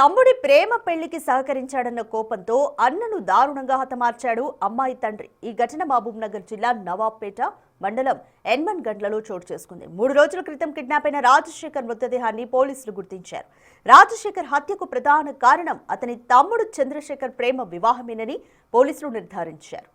తమ్ముడి ప్రేమ పెళ్లికి సహకరించాడన్న కోపంతో అన్నను దారుణంగా హతమార్చాడు అమ్మాయి తండ్రి. ఈ ఘటన మహబూబ్ నగర్ జిల్లా నవాబ్పేట మండలం ఎన్మన్ గండ్లలో చోటు చేసుకుంది. 3 రోజుల క్రితం కిడ్నాప్ అయిన రాజశేఖర్ మృతదేహాన్ని పోలీసులు గుర్తించారు. రాజశేఖర్ హత్యకు ప్రధాన కారణం అతని తమ్ముడు చంద్రశేఖర్ ప్రేమ వివాహమేనని పోలీసులు నిర్ధారించారు.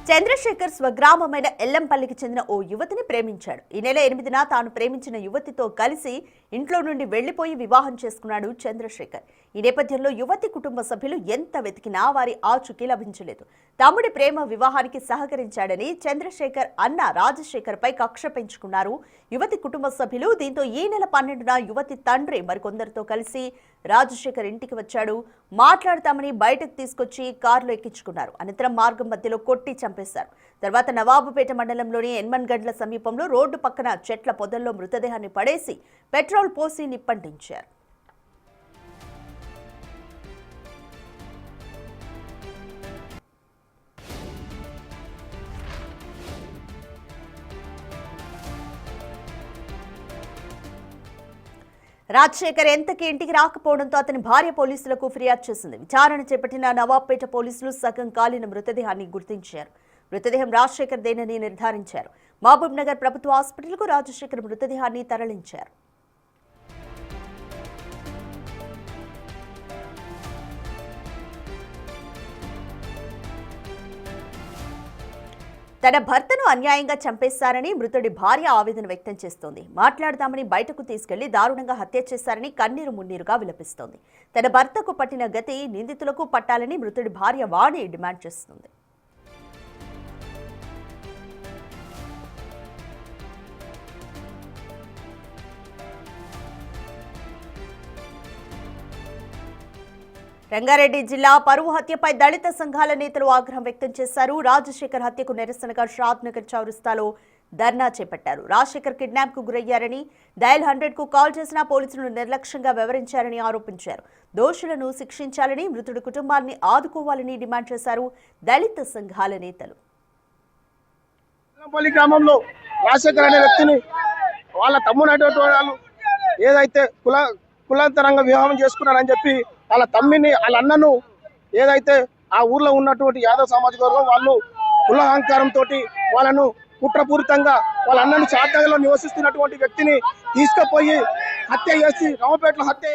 చంద్రశేఖర్ స్వగ్రామమైన ఎల్లంపల్లికి చెందిన ఓ యువతిని ప్రేమించాడు. ఈ నెల 8న తాను ప్రేమించిన యువతితో కలిసి ఇంట్లో నుండి వెళ్లిపోయి వివాహం చేసుకున్నాడు చంద్రశేఖర్. ఈ నేపథ్యంలో యువతి కుటుంబ సభ్యులు ఎంత వెతికినా వారి ఆచూకీ లభించలేదు. తమ్ముడి ప్రేమ వివాహానికి సహకరించాడని చంద్రశేఖర్ అన్న రాజశేఖర్ పై కక్ష పెంచుకున్నారు యువతి కుటుంబ సభ్యులు. దీంతో ఈ నెల 12న యువతి తండ్రి మరికొందరితో కలిసి రాజశేఖర్ ఇంటికి వచ్చాడు. మాట్లాడతామని బయటకు తీసుకొచ్చి కారులో ఎక్కించుకున్నారు. అనంతరం మార్గం మధ్యలో కొట్టి చంపేశారు. తర్వాత నవాబుపేట మండలంలోని ఎన్మన్ గండ్ల సమీపంలో రోడ్డు పక్కన చెట్ల పొదల్లో మృతదేహాన్ని పడేసి పెట్రోల్ పోసి నిప్పంటించారు. రాజశేఖర్ ఎంతకీ ఇంటికి రాకపోవడంతో అతని భార్య పోలీసులకు ఫిర్యాదు చేసింది. విచారణ చేపట్టిన నవాబ్పేట పోలీసులు సగం కాలిన మృతదేహాన్ని గుర్తించారు. మృతదేహం రాజశేఖర్ దేనని నిర్ధారించారు. మహబూబ్ నగర్ ప్రభుత్వ హాస్పిటల్కు రాజశేఖర్ మృతదేహాన్ని తరలించారు. తన భర్తను అన్యాయంగా చంపేశారని మృతుడి భార్య ఆవేదన వ్యక్తం చేస్తోంది. మాట్లాడదామని బయటకు తీసుకెళ్లి దారుణంగా హత్య చేశారని కన్నీరు మున్నీరుగా విలపిస్తోంది. తన భర్తకు పట్టిన గతి నిందితులకు పట్టాలని మృతుడి భార్య వాణి డిమాండ్ చేస్తుంది. రంగారెడ్డి జిల్లా పరువు హత్యపై దళిత సంఘాల నేతలు ఆగ్రహం వ్యక్తం చేశారు. రాజశేఖర్ హత్యకు నిరసనగా షాద్ నగర్ చౌరస్తాలో ధర్నా చేపట్టారు. రాజశేఖర్ కిడ్నాప్ కు గురయ్యారని, డయల్ 100కు కాల్ చేసిన పోలీసులు నిర్లక్ష్యంగా వ్యవహరించారని ఆరోపించారు. దోషులను శిక్షించాలని, మృతుడి కుటుంబాన్ని ఆదుకోవాలని డిమాండ్ చేశారు దళిత సంఘాల నేతలు. గ్రామంలో రాజశేఖర్ అనే వ్యక్తిని వాళ్ళ తమ్ముడు వాళ్ళు ఏదైతే కులాంతరంగా వివాహం చేసుకున్నారని చెప్పి వాళ్ళ తమ్మిని వాళ్ళ అన్నను ఏదైతే ఆ ఊర్లో ఉన్నటువంటి యాదవ్ సామాజిక వర్గం వాళ్ళు కుల అహంకారంతో వాళ్ళను కుట్రపూరితంగా వాళ్ళ అన్నను చార్నగర్లో నివసిస్తున్నటువంటి వ్యక్తిని తీసుకుపోయి హత్య చేసి రామపేటలో హత్య